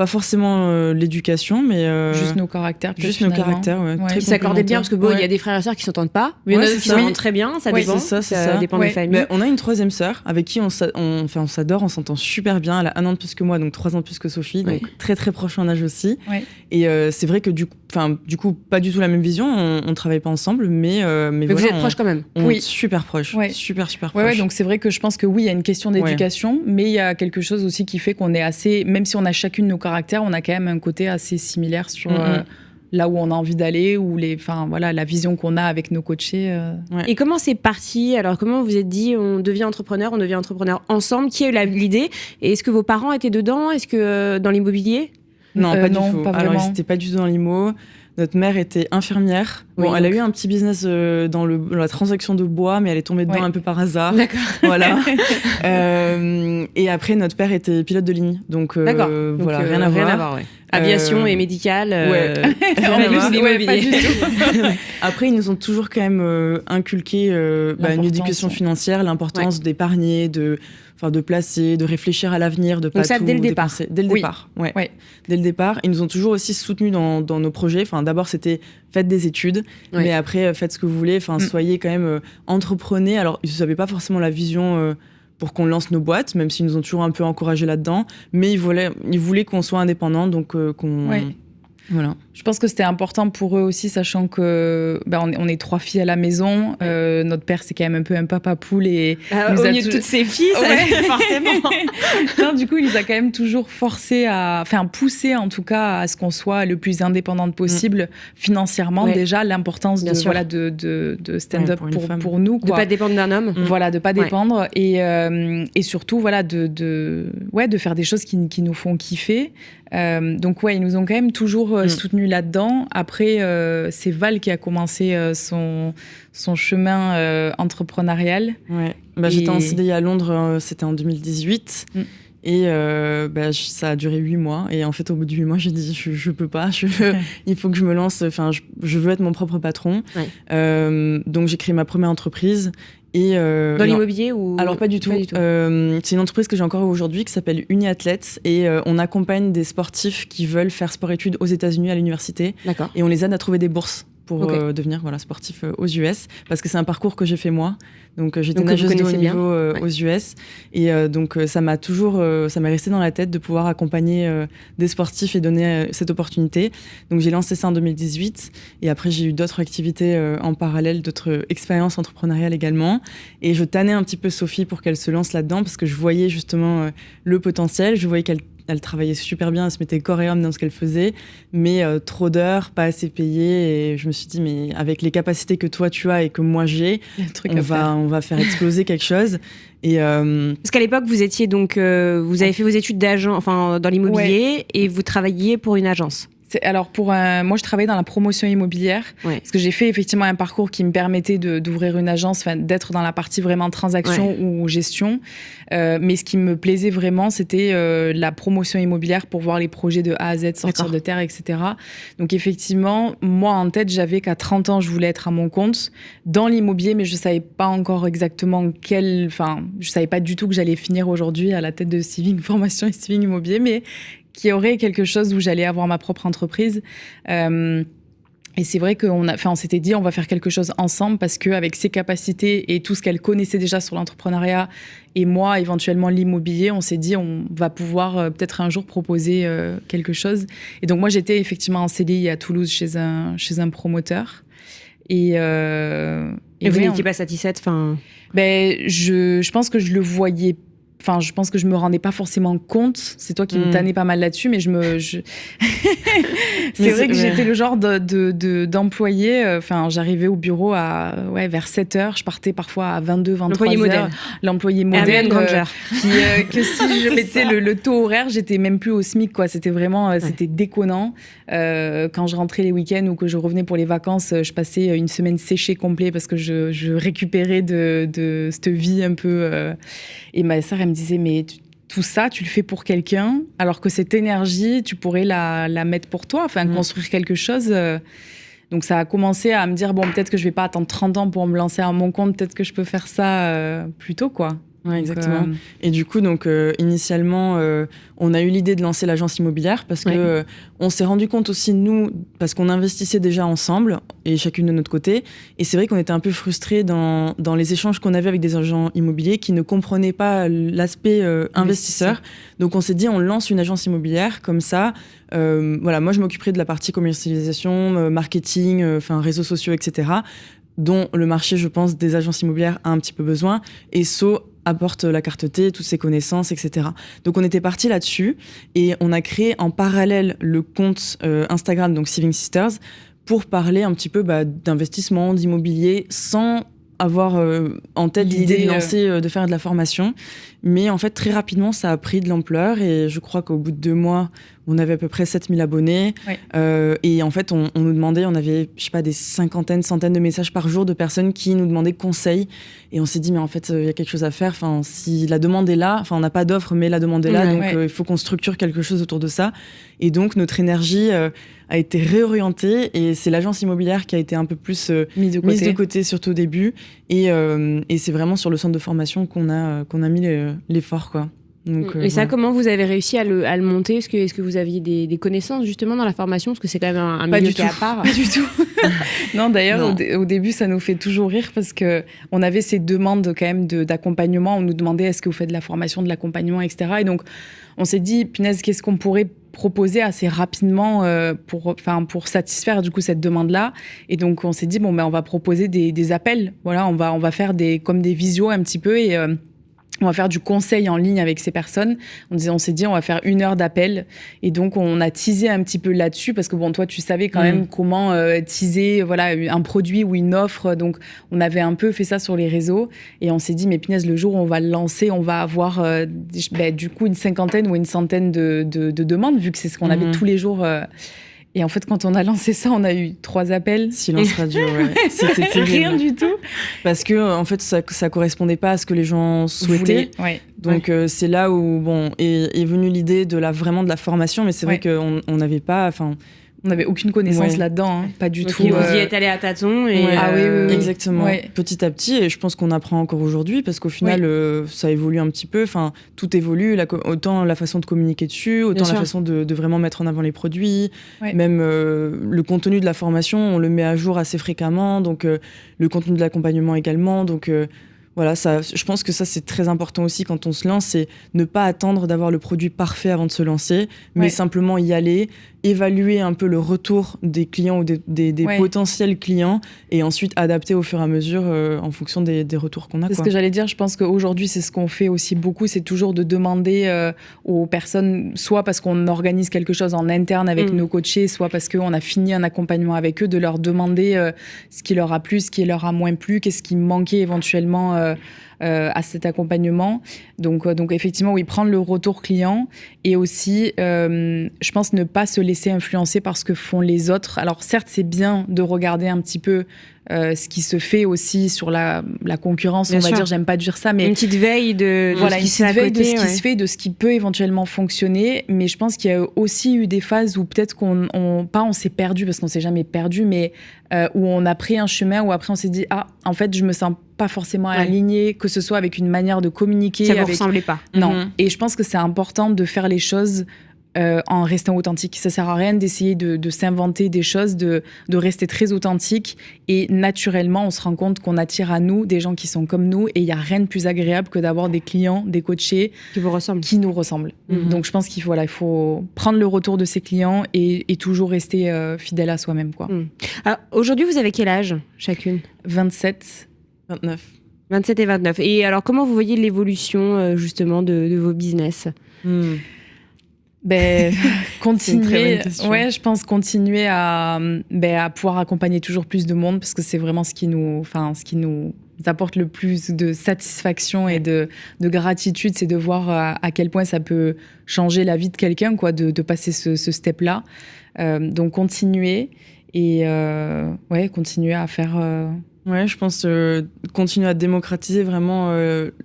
pas forcément l'éducation, mais juste nos caractères. Juste nos caractères, ouais. Qui s'accordaient bien, parce que il y a des frères et sœurs qui s'entendent pas, mais il y en a d'autres qui s'entendent très bien, ça dépend. Ça dépend des familles. Mais on a une troisième sœur avec qui on s'adore, on s'entend super bien. Elle a 1 an de plus que moi, donc 3 ans de plus que Sophie, donc très très proche en âge aussi. Et c'est vrai que du coup, pas du tout la même vision. On travaille pas ensemble, mais vous êtes proches quand même. Oui, super proches, super proches. Ouais, donc c'est vrai que je pense que oui, il y a une question d'éducation, mais il y a quelque chose aussi qui fait qu'on est assez, même si on a chacune nos caractères, on a quand même un côté assez similaire sur là où on a envie d'aller, ou la vision qu'on a avec nos coachés. Et comment c'est parti? Alors comment vous vous êtes dit on devient entrepreneur ensemble? Qui a eu l'idée? Et est-ce que vos parents étaient dedans? Est-ce que dans l'immobilier? Non, pas du tout. Pas Alors, vraiment. ils n'étaient pas du tout dans l'IMO. Notre mère était infirmière. Bon, elle a eu un petit business dans la transaction de bois, mais elle est tombée dedans un peu par hasard. D'accord. Voilà. Et après, notre père était pilote de ligne. Donc, voilà, rien à voir. Aviation et médical. Rien à voir. Pas du tout. Après, ils nous ont toujours quand même inculqué une éducation financière, l'importance d'épargner, de placer, de réfléchir à l'avenir, de pas tout dès le départ. dépenser. Dès le départ, dès le départ. Ils nous ont toujours aussi soutenus dans nos projets. Enfin, d'abord, c'était faites des études, mais après, faites ce que vous voulez. Enfin, soyez quand même entreprenez. Alors, ils ne savaient pas forcément la vision pour qu'on lance nos boîtes, même s'ils nous ont toujours un peu encouragés là-dedans. Mais ils voulaient qu'on soit indépendants, donc qu'on... Voilà. Je pense que c'était important pour eux aussi, sachant que on est 3 filles à la maison. Notre père, c'est quand même un peu un papa poule et au milieu de toutes ses filles, forcément. Non, du coup, il nous a quand même toujours poussé en tout cas à ce qu'on soit le plus indépendante possible financièrement. Déjà, l'importance de stand-up pour nous, quoi. De pas dépendre d'un homme. Voilà, de pas dépendre et surtout de faire des choses qui nous font kiffer. Donc ils nous ont quand même toujours soutenus là-dedans. Après, c'est Val qui a commencé son chemin entrepreneurial. J'étais en CDI à Londres, c'était en 2018. Et ça a duré 8 mois. Et en fait, au bout de 8 mois, j'ai dit, je peux pas. Il faut que je me lance. Enfin, je veux être mon propre patron. Donc, j'ai créé ma première entreprise. Et dans l'immobilier ou... Alors pas du tout. C'est une entreprise que j'ai encore aujourd'hui qui s'appelle Uniathlètes et on accompagne des sportifs qui veulent faire sport-études aux États-Unis à l'université. D'accord. Et on les aide à trouver des bourses pour devenir sportif aux US, parce que c'est un parcours que j'ai fait moi. Donc j'étais nageuse de haut niveau aux US et donc ça m'est resté dans la tête de pouvoir accompagner des sportifs et donner cette opportunité. Donc j'ai lancé ça en 2018 et après j'ai eu d'autres activités en parallèle, d'autres expériences entrepreneuriales également. Et je tannais un petit peu Sophie pour qu'elle se lance là-dedans parce que je voyais justement le potentiel, je voyais qu'elle travaillait super bien, elle se mettait corps et âme dans ce qu'elle faisait, mais trop d'heures, pas assez payé. Et je me suis dit, mais avec les capacités que toi tu as et que moi j'ai, on va faire exploser quelque chose. Et Parce qu'à l'époque, vous étiez donc, vous avez fait vos études d'agent, dans l'immobilier, et vous travailliez pour une agence. Alors moi je travaillais dans la promotion immobilière parce que j'ai fait effectivement un parcours qui me permettait d'ouvrir une agence, d'être dans la partie vraiment transaction ou gestion, mais ce qui me plaisait vraiment c'était la promotion immobilière pour voir les projets de A à Z sortir de terre, etc. Donc effectivement moi en tête j'avais qu'à 30 ans je voulais être à mon compte dans l'immobilier, mais je savais pas encore exactement je savais pas du tout que j'allais finir aujourd'hui à la tête de Siving Formation et Siving Immobilier, mais qu'il y aurait quelque chose où j'allais avoir ma propre entreprise. Et c'est vrai on s'était dit, on va faire quelque chose ensemble parce qu'avec ses capacités et tout ce qu'elle connaissait déjà sur l'entrepreneuriat et moi, éventuellement l'immobilier, on s'est dit, on va pouvoir peut-être un jour proposer quelque chose. Et donc moi, j'étais effectivement en CDI à Toulouse chez un promoteur. Et vous n'étiez pas satisfaite je pense que je le voyais. Je pense que je me rendais pas forcément compte. C'est toi qui me tannais pas mal là-dessus, mais c'est vrai que j'étais le genre d'employé. J'arrivais au bureau vers 7h. Je partais parfois à 22, 23h. L'employé modèle. Que si je mettais le taux horaire, j'étais même plus au SMIC, quoi. C'était vraiment, c'était déconnant. Quand je rentrais les week-ends ou que je revenais pour les vacances, je passais une semaine séchée complet parce que je récupérais de cette vie un peu. Et ma sœur, elle me disait, mais tout ça, tu le fais pour quelqu'un, alors que cette énergie, tu pourrais la mettre pour toi, construire quelque chose. Donc ça a commencé à me dire, bon, peut-être que je vais pas attendre 30 ans pour me lancer à mon compte, peut-être que je peux faire ça plus tôt, quoi. Ouais, exactement. Et du coup, donc, initialement, on a eu l'idée de lancer l'agence immobilière parce que on s'est rendu compte aussi, nous, parce qu'on investissait déjà ensemble et chacune de notre côté. Et c'est vrai qu'on était un peu frustrés dans les échanges qu'on avait avec des agents immobiliers qui ne comprenaient pas l'aspect investisseur. Donc, on s'est dit, on lance une agence immobilière comme ça. Voilà, moi, je m'occuperai de la partie commercialisation, marketing, réseaux sociaux, etc., dont le marché, je pense, des agences immobilières a un petit peu besoin. Et apporte la carte T, toutes ses connaissances, etc. Donc on était parti là-dessus et on a créé en parallèle le compte Instagram, donc Saving Sisters, pour parler un petit peu d'investissement, d'immobilier, sans avoir en tête l'idée de lancer, de faire de la formation. Mais en fait, très rapidement, ça a pris de l'ampleur et je crois qu'au bout de 2 mois, on avait à peu près 7000 abonnés. Et en fait, on nous demandait, on avait, je sais pas, des centaines de messages par jour de personnes qui nous demandaient conseils. Et on s'est dit, mais en fait, il y a quelque chose à faire. Enfin, si la demande est là, on n'a pas d'offre, mais la demande est là. Donc, il faut qu'on structure quelque chose autour de ça. Et donc, notre énergie a été réorientée. Et c'est l'agence immobilière qui a été un peu plus mise de côté, surtout au début. Et c'est vraiment sur le centre de formation qu'on a mis l'effort, quoi. Donc, et ça, comment vous avez réussi à le monter ? Est-ce que vous aviez des connaissances justement dans la formation ? Parce que c'est quand même un milieu qui est à part. Pas du tout. Non, d'ailleurs, au début, ça nous fait toujours rire parce qu'on avait ces demandes quand même d'accompagnement. On nous demandait est-ce que vous faites de la formation, de l'accompagnement, etc. Et donc, on s'est dit, punaise, qu'est-ce qu'on pourrait proposer assez rapidement pour satisfaire du coup cette demande-là. Et donc, on s'est dit, on va proposer des appels. Voilà, on va faire comme des visios un petit peu et... on va faire du conseil en ligne avec ces personnes. On s'est dit, on va faire 1 heure d'appel. Et donc, on a teasé un petit peu là-dessus parce que, toi, tu savais quand même comment teaser un produit ou une offre. Donc, on avait un peu fait ça sur les réseaux. Et on s'est dit, mais punaise, le jour où on va le lancer, on va avoir du coup une 50aine ou une 100aine de demandes, vu que c'est ce qu'on avait tous les jours. Et en fait, quand on a lancé ça, on a eu 3 appels. Silence radio, c'était terrible. Rien du tout. Parce que, en fait, ça correspondait pas à ce que les gens souhaitaient. Donc, c'est là où, est venue l'idée de la formation. Mais c'est vrai qu'on n'avait pas... On n'avait aucune connaissance là-dedans, pas du tout. Vous y êtes allé à tâtons. Et oui, exactement. Petit à petit, et je pense qu'on apprend encore aujourd'hui, parce qu'au final, ça évolue un petit peu. Tout évolue, autant la façon de communiquer dessus, autant la façon de vraiment mettre en avant les produits. Même le contenu de la formation, on le met à jour assez fréquemment. Donc, le contenu de l'accompagnement également. Donc, voilà, je pense que ça, c'est très important aussi quand on se lance, c'est ne pas attendre d'avoir le produit parfait avant de se lancer, mais simplement y aller, évaluer un peu le retour des clients ou des potentiels clients et ensuite adapter au fur et à mesure en fonction des retours qu'on a. C'est ce que j'allais dire, je pense qu'aujourd'hui, c'est ce qu'on fait aussi beaucoup, c'est toujours de demander aux personnes, soit parce qu'on organise quelque chose en interne avec nos coachés, soit parce qu'on a fini un accompagnement avec eux, de leur demander ce qui leur a plu, ce qui leur a moins plu, qu'est-ce qui manquait éventuellement à cet accompagnement. Donc effectivement, prendre le retour client et aussi, je pense, ne pas se laisser influencer par ce que font les autres. Alors certes, c'est bien de regarder un petit peu ce qui se fait aussi sur la concurrence, bien on va sûr. Dire, j'aime pas dire ça, mais une petite veille de ce qui se fait, de ce qui se fait, de ce qui peut éventuellement fonctionner. Mais je pense qu'il y a aussi eu des phases où peut-être on s'est perdu, parce qu'on s'est jamais perdu, mais où on a pris un chemin où après on s'est dit en fait je me sens pas forcément aligné, que ce soit avec une manière de communiquer. Ça vous ressemblait pas. Non. Et je pense que c'est important de faire les choses en restant authentique. Ça sert à rien d'essayer de s'inventer des choses, de rester très authentique. Et naturellement, on se rend compte qu'on attire à nous des gens qui sont comme nous. Et il n'y a rien de plus agréable que d'avoir des clients, des coachés qui nous ressemblent. Donc je pense qu'il faut prendre le retour de ses clients et toujours rester fidèle à soi-même, quoi. Alors, aujourd'hui, vous avez quel âge chacune ? 27. 29. 27 et 29. Et alors, comment vous voyez l'évolution justement de vos business ? Continuer, je pense continuer à pouvoir accompagner toujours plus de monde, parce que c'est vraiment ce qui nous apporte le plus de satisfaction et de gratitude, c'est de voir à quel point ça peut changer la vie de quelqu'un, quoi, de passer ce step-là. Donc continuer et continuer à faire... Ouais, je pense continuer à démocratiser vraiment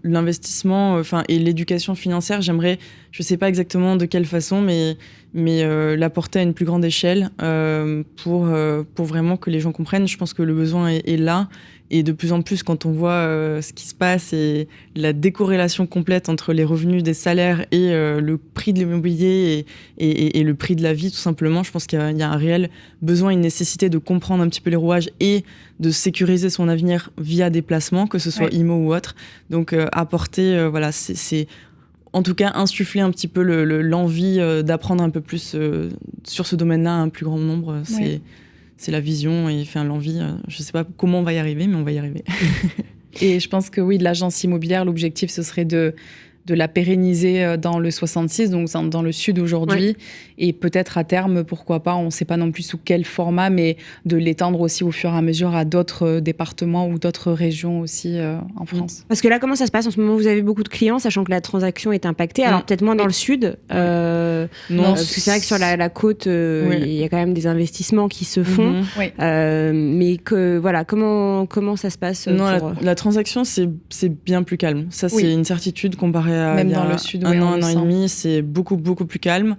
l'investissement et l'éducation financière. J'aimerais Je sais pas exactement de quelle façon, mais la porter à une plus grande échelle pour vraiment que les gens comprennent. Je pense que le besoin est là. Et de plus en plus, quand on voit ce qui se passe et la décorrélation complète entre les revenus des salaires et le prix de l'immobilier et le prix de la vie, tout simplement, je pense qu'il y a un réel besoin, une nécessité de comprendre un petit peu les rouages et de sécuriser son avenir via des placements, que ce soit IMO ou autre. Donc, apporter, c'est en tout cas insuffler un petit peu l'envie d'apprendre un peu plus sur ce domaine-là à un plus grand nombre. C'est la vision et l'envie. Je ne sais pas comment on va y arriver, mais on va y arriver. Et je pense que oui, de l'agence immobilière, l'objectif, ce serait de la pérenniser dans le 66, donc dans le sud aujourd'hui. Et peut-être à terme, pourquoi pas, on ne sait pas non plus sous quel format, mais de l'étendre aussi au fur et à mesure à d'autres départements ou d'autres régions aussi en France. Parce que là, comment ça se passe en ce moment? Vous avez beaucoup de clients, sachant que la transaction est impactée. Alors peut-être moins dans le sud. Non, parce que c'est vrai que sur la côte, il y a quand même des investissements qui se font. Mais comment ça se passe la transaction, c'est bien plus calme. Ça, c'est une certitude comparée à même dans le sud, un an et demi. C'est beaucoup, beaucoup plus calme.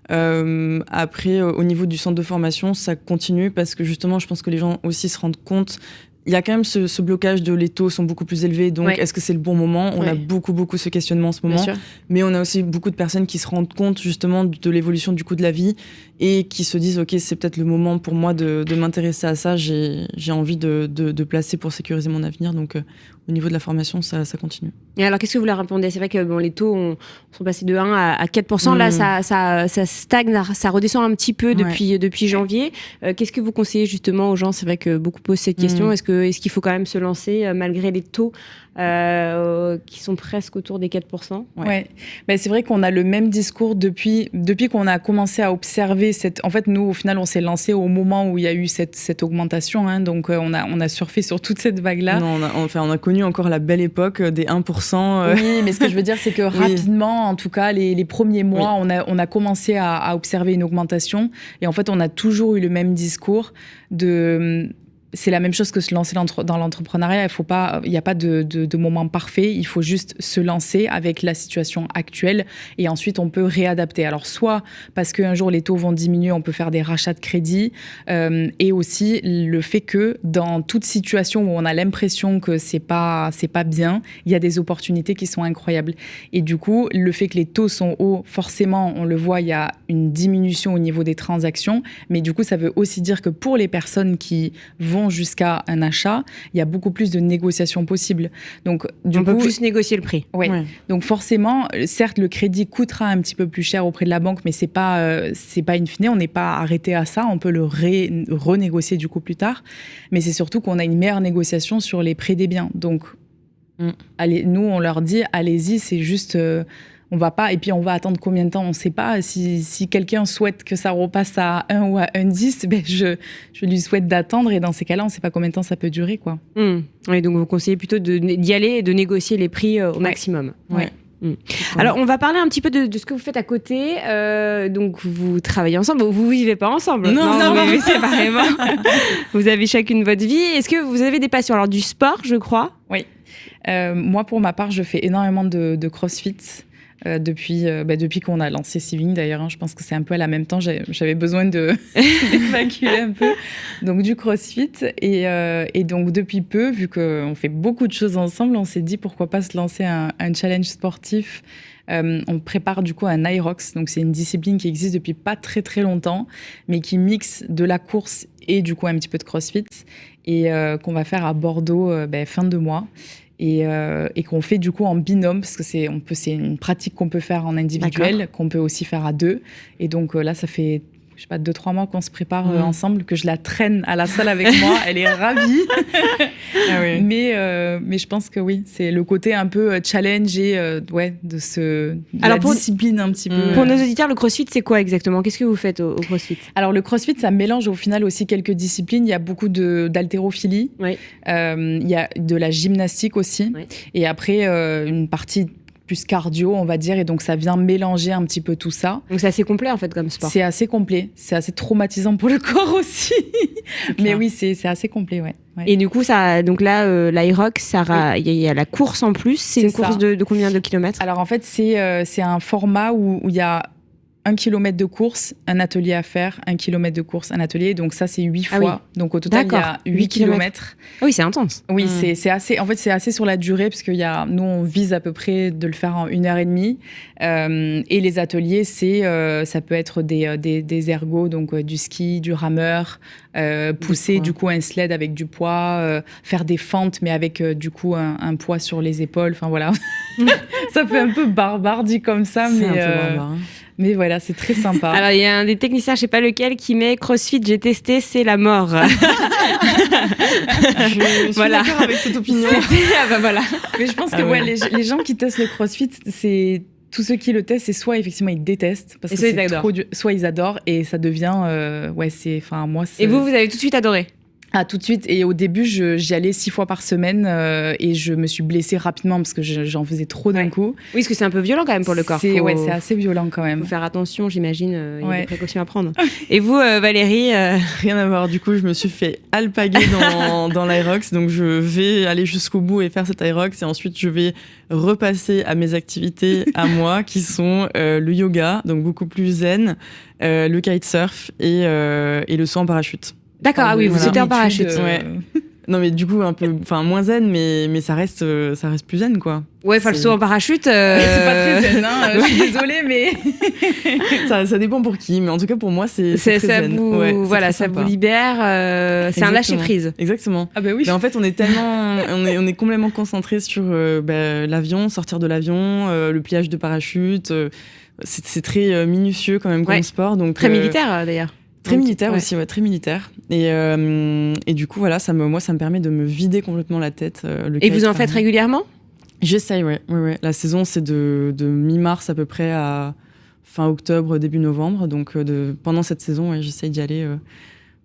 Après, au niveau du centre de formation, ça continue parce que justement, je pense que les gens aussi se rendent compte. Il y a quand même ce blocage de les taux sont beaucoup plus élevés, donc est-ce que c'est le bon moment? On a beaucoup ce questionnement en ce moment, mais on a aussi beaucoup de personnes qui se rendent compte justement de l'évolution du coût de la vie et qui se disent ok, c'est peut-être le moment pour moi de m'intéresser à ça, j'ai envie de placer pour sécuriser mon avenir, donc au niveau de la formation, ça continue. Et alors, qu'est-ce que vous leur répondez? C'est vrai que les taux sont passés de 1 à 4%. Là, ça stagne, ça redescend un petit peu depuis janvier. Qu'est-ce que vous conseillez justement aux gens? C'est vrai que beaucoup posent cette question. Est-ce qu'il faut quand même se lancer malgré les taux qui sont presque autour des 4%? Mais c'est vrai qu'on a le même discours depuis qu'on a commencé à observer en fait, nous, au final, on s'est lancé au moment où il y a eu cette augmentation. Hein, donc, on a surfé sur toute cette vague-là. Non, on a connu encore la belle époque des 1%. Oui, mais ce que je veux dire, c'est que rapidement, en tout cas, les premiers mois, on a commencé à observer une augmentation. Et en fait, on a toujours eu le même discours c'est la même chose que se lancer dans l'entrepreneuriat. Il n'y a pas de moment parfait. Il faut juste se lancer avec la situation actuelle et ensuite on peut réadapter. Alors soit parce qu'un jour les taux vont diminuer, on peut faire des rachats de crédit et aussi le fait que dans toute situation où on a l'impression que c'est pas bien, il y a des opportunités qui sont incroyables. Et du coup, le fait que les taux sont hauts, forcément, on le voit, il y a une diminution au niveau des transactions. Mais du coup, ça veut aussi dire que pour les personnes qui vont jusqu'à un achat, il y a beaucoup plus de négociations possibles. Donc, on peut plus négocier le prix. Donc forcément, certes, le crédit coûtera un petit peu plus cher auprès de la banque, mais c'est pas in fine, on n'est pas arrêté à ça. On peut le renégocier du coup plus tard. Mais c'est surtout qu'on a une meilleure négociation sur les prix des biens. Donc, nous, on leur dit, allez-y, c'est juste... on va pas, et puis on va attendre combien de temps, on ne sait pas. Si quelqu'un souhaite que ça repasse à 1 ou à 1,10, je lui souhaite d'attendre, et dans ces cas-là, on ne sait pas combien de temps ça peut durer, quoi. Oui, donc vous conseillez plutôt d'y aller et de négocier les prix au maximum. Alors, on va parler un petit peu de ce que vous faites à côté. Donc, vous travaillez ensemble, vous vivez pas ensemble. Non, vous vivez séparément. Vous avez chacune votre vie. Est-ce que vous avez des passions? Alors, du sport, je crois. Oui. Moi, pour ma part, je fais énormément de crossfit. Depuis qu'on a lancé Siving d'ailleurs, hein, je pense que c'est un peu à la même temps, j'avais besoin d'évacuer un peu, donc du crossfit et donc depuis peu, vu qu'on fait beaucoup de choses ensemble, on s'est dit pourquoi pas se lancer un challenge sportif. On prépare du coup un Irox, donc c'est une discipline qui existe depuis pas très très longtemps, mais qui mixe de la course et du coup un petit peu de crossfit et qu'on va faire à Bordeaux fin de mois. Et qu'on fait du coup en binôme, parce que c'est une pratique qu'on peut faire en individuel, qu'on peut aussi faire à deux. Et donc là, ça fait, 2-3 mois qu'on se prépare ensemble, que je la traîne à la salle avec moi. Elle est ravie. Mais je pense que oui, c'est le côté un peu challenge et la discipline un petit peu. Pour nos auditeurs, le crossfit, c'est quoi exactement? Qu'est-ce que vous faites au crossfit? Alors le crossfit, ça mélange au final aussi quelques disciplines. Il y a beaucoup d'haltérophilie. Il y a de la gymnastique aussi. Et après, une partie plus cardio, on va dire, et donc ça vient mélanger un petit peu tout ça. Donc c'est assez complet en fait comme sport. C'est assez complet, c'est assez traumatisant pour le corps aussi. Mais oui, c'est assez complet, ouais. Et du coup, donc là, l'Irox, il y a la course en plus. C'est une course de combien de kilomètres? Alors en fait, c'est un format où il y a 1 kilomètre de course, un atelier à faire, 1 kilomètre de course, un atelier. Donc ça, c'est 8 fois. Oui. Donc au total, il y a 8 kilomètres. Ah oui, c'est intense. Oui, c'est assez. En fait, c'est assez sur la durée parce nous, on vise à peu près de le faire en 1h30. Et les ateliers, ça peut être des ergos, donc du ski, du rameur, pousser du coup un sled avec du poids, faire des fentes mais avec du coup un poids sur les épaules. Enfin voilà, ça fait un peu barbare dit comme ça, c'est un peu barbare. Mais voilà, c'est très sympa. Alors, il y a un des techniciens, je sais pas lequel, qui met CrossFit, j'ai testé, c'est la mort. Je suis d'accord avec cette opinion. Voilà. Mais je pense que les gens qui testent le CrossFit, c'est tous ceux qui le testent, c'est soit effectivement ils détestent parce que c'est trop dur, soit ils adorent et ça devient Et vous avez tout de suite adoré? Ah, tout de suite. Et au début, j'y allais 6 fois par semaine et je me suis blessée rapidement parce que j'en faisais trop d'un coup. Oui, parce que c'est un peu violent quand même pour le corps. C'est assez violent quand même. Faut faire attention, j'imagine. Il y a des précautions à prendre. Et vous, Valérie Rien à voir. Du coup, je me suis fait alpaguer dans l'Irox. Donc, je vais aller jusqu'au bout et faire cet Irox. Et ensuite, je vais repasser à mes activités à moi qui sont le yoga, donc beaucoup plus zen, le kitesurf et le saut en parachute. D'accord, ah oui, vous sautez en parachute. Ouais. Non, mais du coup, un peu, moins zen, mais ça reste plus zen, quoi. Ouais, le saut en parachute. C'est pas très zen, hein. Je suis désolée, mais. ça dépend pour qui, mais en tout cas, pour moi, c'est très zen. Ça vous libère. C'est un lâcher-prise. Exactement. Ah, bah oui. Mais en fait, on est complètement concentré sur l'avion, sortir de l'avion, le pliage de parachute. C'est très minutieux, quand même, comme sport. Donc, très militaire, d'ailleurs. Très militaire aussi, très militaire. Et du coup, voilà, ça me permet de me vider complètement la tête. Et vous en faites régulièrement? J'essaye, ouais. La saison, c'est de mi-mars à peu près à fin octobre, début novembre. Donc, pendant cette saison, j'essaye d'y aller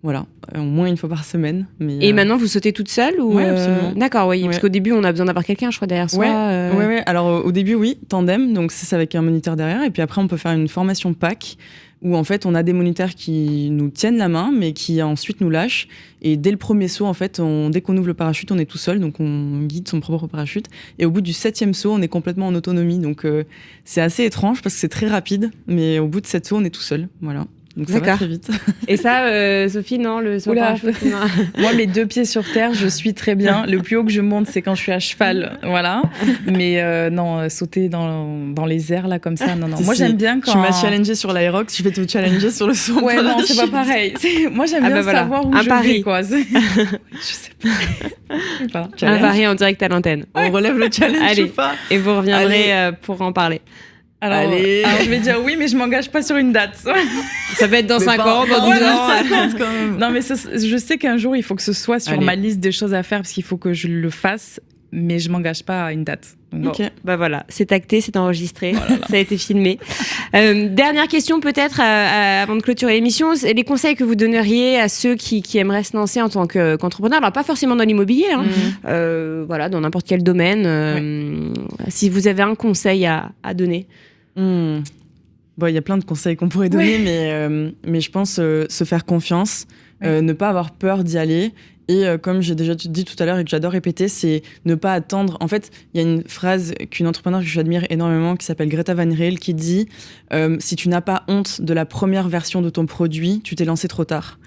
au moins une fois par semaine. Et maintenant, vous sautez toute seule ou Oui, absolument. D'accord, oui. Parce qu'au début, on a besoin d'avoir quelqu'un, je crois, derrière soi. Oui. Alors, au début, oui, tandem. Donc, c'est avec un moniteur derrière. Et puis après, on peut faire une formation PAC où en fait on a des moniteurs qui nous tiennent la main mais qui ensuite nous lâchent, et dès le premier saut en fait dès qu'on ouvre le parachute on est tout seul, donc on guide son propre parachute, et au bout du 7e saut on est complètement en autonomie, donc c'est assez étrange parce que c'est très rapide, mais au bout de 7 sauts on est tout seul, voilà. Donc ça va très vite. Et ça, Sophie, non, le saut en parachute, non. Moi, mes 2 pieds sur terre, je suis très bien. Le plus haut que je monte, c'est quand je suis à cheval, voilà. Mais non, sauter dans les airs là comme ça, non. Moi, j'aime bien quand. Tu m'as challengé sur l'Aerox, je vais te challenger sur le saut en parachute. Ouais, non, c'est pas pareil. Moi, j'aime bien savoir où je vais, quoi. Je sais pas. Un pari en direct à l'antenne. On relève le challenge ou pas? Et vous reviendrez pour en parler. Alors, je vais dire oui, mais je m'engage pas sur une date. Ça peut être dans 5 ans, dans 12 ans. Quand même. Non, mais je sais qu'un jour, il faut que ce soit sur ma liste des choses à faire parce qu'il faut que je le fasse, mais je m'engage pas à une date. Donc, bah voilà, c'est acté, c'est enregistré, ça a été filmé. Dernière question peut-être avant de clôturer l'émission, les conseils que vous donneriez à ceux qui aimeraient se lancer en tant qu'entrepreneur, alors pas forcément dans l'immobilier, dans n'importe quel domaine, si vous avez un conseil à donner. Bon, il y a plein de conseils qu'on pourrait donner, mais je pense se faire confiance, ne pas avoir peur d'y aller. Et comme j'ai déjà dit tout à l'heure et que j'adore répéter, c'est ne pas attendre. En fait, il y a une phrase qu'une entrepreneure que j'admire énormément qui s'appelle Greta Van Riel qui dit si tu n'as pas honte de la première version de ton produit, tu t'es lancé trop tard.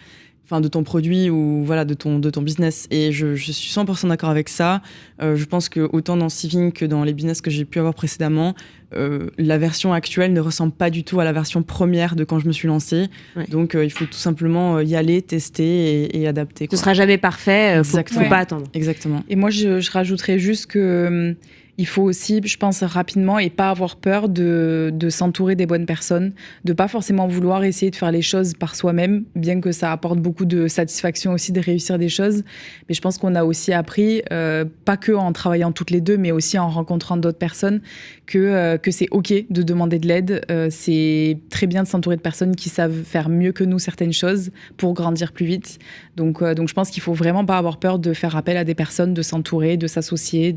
Enfin, de ton produit ou de ton business. Et je suis 100% d'accord avec ça. Je pense que autant dans Siving que dans les business que j'ai pu avoir précédemment, la version actuelle ne ressemble pas du tout à la version première de quand je me suis lancée. Ouais. Donc, il faut tout simplement y aller, tester et adapter, quoi. Ce sera jamais parfait, faut pas attendre. Exactement. Et moi, je rajouterais juste que il faut aussi, je pense, rapidement et pas avoir peur de s'entourer des bonnes personnes, de pas forcément vouloir essayer de faire les choses par soi-même, bien que ça apporte beaucoup de satisfaction aussi de réussir des choses. Mais je pense qu'on a aussi appris, pas que en travaillant toutes les deux, mais aussi en rencontrant d'autres personnes, que c'est OK de demander de l'aide. C'est très bien de s'entourer de personnes qui savent faire mieux que nous certaines choses pour grandir plus vite. Donc je pense qu'il faut vraiment pas avoir peur de faire appel à des personnes, de s'entourer, de s'associer,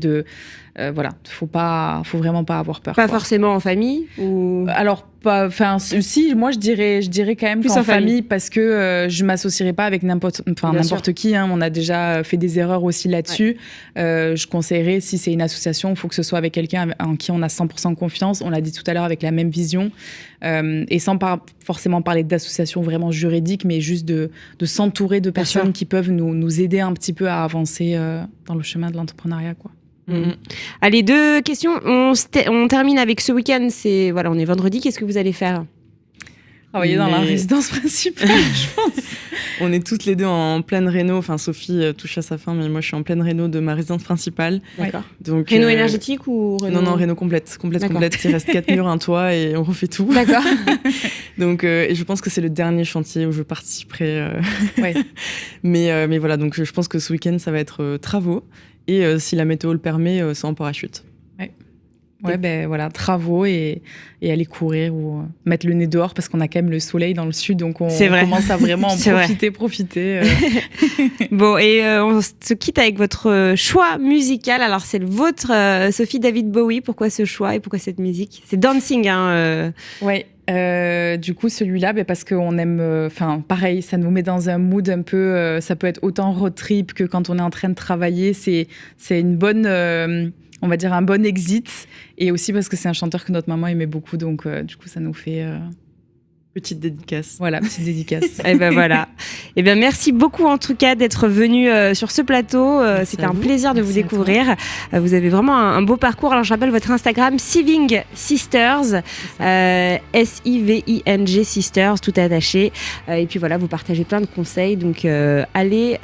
voilà, faut vraiment pas avoir peur. Pas forcément en famille ou... Alors, si, moi je dirais quand même plus en famille parce que je m'associerais pas avec n'importe qui. Hein. On a déjà fait des erreurs aussi là-dessus. Ouais. Je conseillerais, si c'est une association, il faut que ce soit avec quelqu'un en qui on a 100% confiance. On l'a dit tout à l'heure, avec la même vision. Et sans forcément parler d'associations vraiment juridiques, mais juste de s'entourer de personnes qui peuvent nous aider un petit peu à avancer dans le chemin de l'entrepreneuriat, quoi. Allez, 2 questions. On termine avec ce week-end. On est vendredi. Qu'est-ce que vous allez faire ? Travailler dans la résidence principale, je pense. On est toutes les deux en pleine réno. Enfin, Sophie touche à sa fin, mais moi, je suis en pleine réno de ma résidence principale. D'accord. Donc, réno énergétique ou réno... Non, réno complète. Il reste 4 murs, un toit et on refait tout. D'accord. Donc, et je pense que c'est le dernier chantier où je participerai. Ouais. mais voilà, donc je pense que ce week-end, ça va être travaux. Et si la météo le permet, c'est en parachute. Ouais, ben voilà, travaux et aller courir ou mettre le nez dehors parce qu'on a quand même le soleil dans le sud, donc on commence à vraiment en profiter. Bon, et on se quitte avec votre choix musical. Alors, c'est le vôtre, Sophie, David Bowie. Pourquoi ce choix et pourquoi cette musique ? C'est Dancing, hein Ouais. Du coup, celui-là, parce qu'on aime... pareil, ça nous met dans un mood un peu... ça peut être autant road trip que quand on est en train de travailler. C'est une bonne... on va dire un bon exit. Et aussi parce que c'est un chanteur que notre maman aimait beaucoup. Donc, du coup, ça nous fait... Petite dédicace. Voilà, petite dédicace. Et ben voilà. Et bien merci beaucoup en tout cas d'être venu sur ce plateau. C'était un plaisir de vous découvrir. Vous avez vraiment un beau parcours. Alors je rappelle votre Instagram, Siving Sisters, SIVING Sisters, tout attaché. Et puis voilà, vous partagez plein de conseils. Donc allez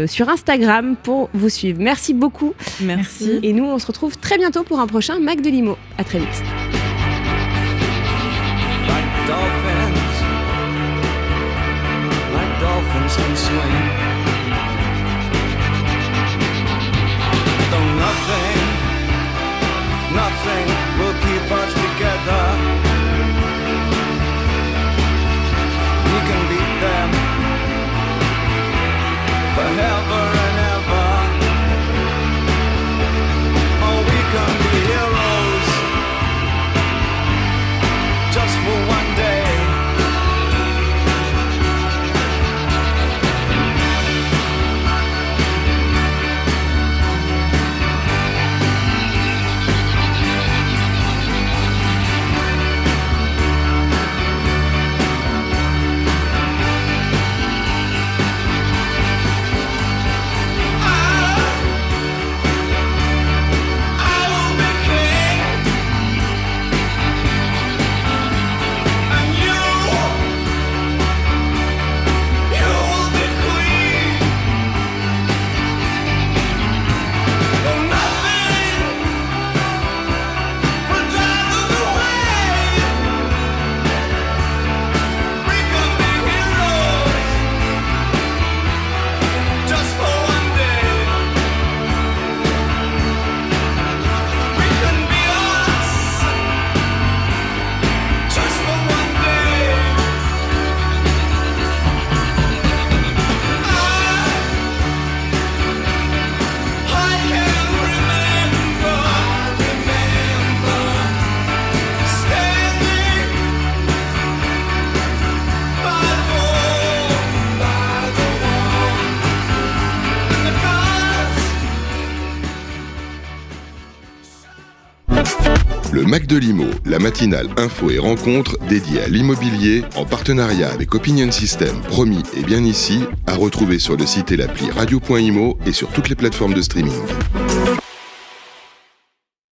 sur Instagram pour vous suivre. Merci beaucoup. Merci. Et nous, on se retrouve très bientôt pour un prochain Mac de Limo. À très vite. Dolphins can swim. Though nothing will keep us together. We can beat them forever and ever. Oh, we can be heroes just for one day. Le Mac de Limo, la matinale info et rencontre dédiée à l'immobilier en partenariat avec Opinion System, promis et bien ici, à retrouver sur le site et l'appli radio.imo et sur toutes les plateformes de streaming.